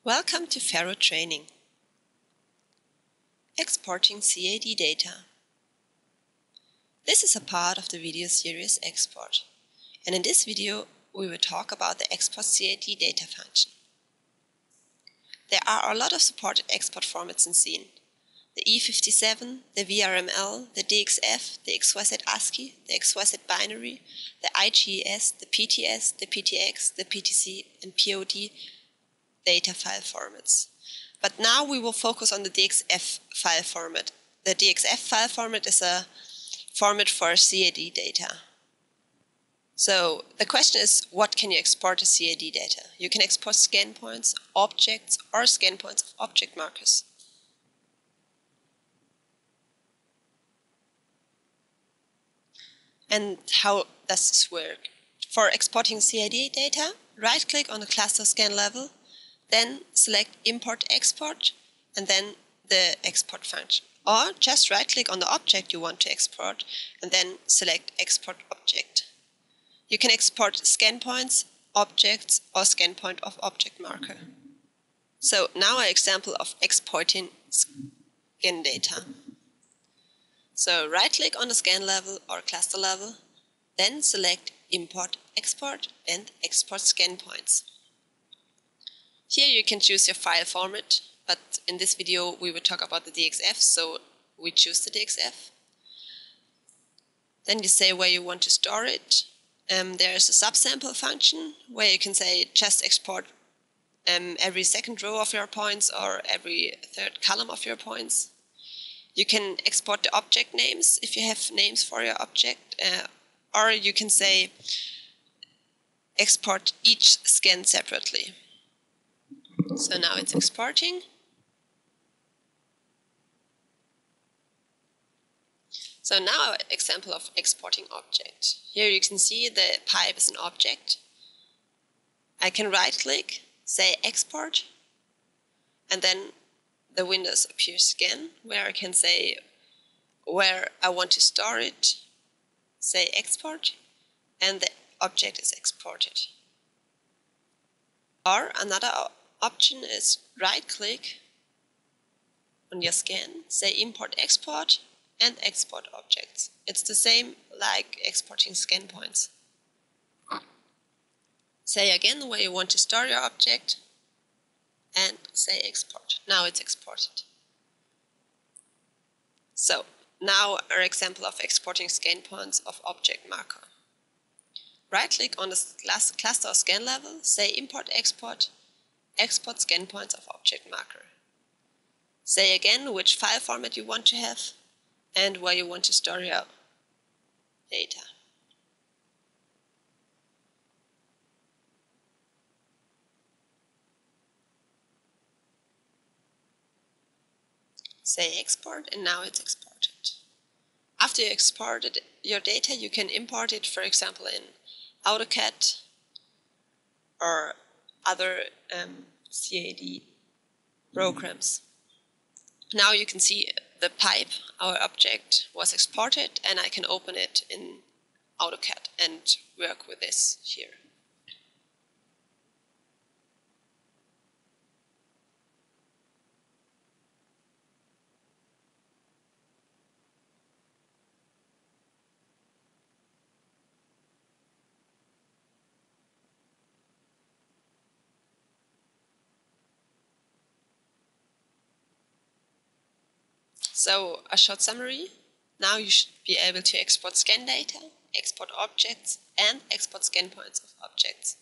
Welcome to Faro Training. Exporting CAD data. This is a part of the video series Export, and in this video we will talk about the Export CAD data function. There are a lot of supported export formats in Scene: the E57, the VRML, the DXF, the XYZ ASCII, the XYZ binary, the IGES, the PTS, the PTX, the PTC, and POD data file formats. But now we will focus on the DXF file format. The DXF file format is a format for CAD data. So the question is, what can you export as CAD data? You can export scan points, objects, or scan points of object markers. And how does this work? For exporting CAD data, right-click on the cluster scan level, then select Import Export, and then the export function. Or just right-click on the object you want to export, and then select Export Object. You can export scan points, objects, or scan point of object marker. So now an example of exporting scan data. So right-click on the scan level or cluster level, then select Import Export and Export Scan Points. Here you can choose your file format, but in this video we will talk about the DXF, so we choose the DXF. Then you say where you want to store it. There is a subsample function where you can say just export every second row of your points or every third column of your points. You can export the object names if you have names for your object, or you can say export each scan separately. So now it's exporting. So now an example of exporting object. Here you can see the pipe is an object. I can right-click, say export, and then the windows appears again, where I can say where I want to store it, say export, and the object is exported. Or another option is right-click on your scan, say Import Export, and export objects. It's the same like exporting scan points. Say again where you want to store your object, and say export. Now it's exported. So now our example of exporting scan points of object marker. Right-click on the cluster or scan level, say Import Export, export scan points of object marker. Say again which file format you want to have and where you want to store your data. Say export, and now it's exported. After you exported your data, you can import it, for example, in AutoCAD or other CAD programs. Now you can see the pipe, our object, was exported, and I can open it in AutoCAD and work with this here. So a short summary. Now you should be able to export scan data, export objects, and export scan points of objects.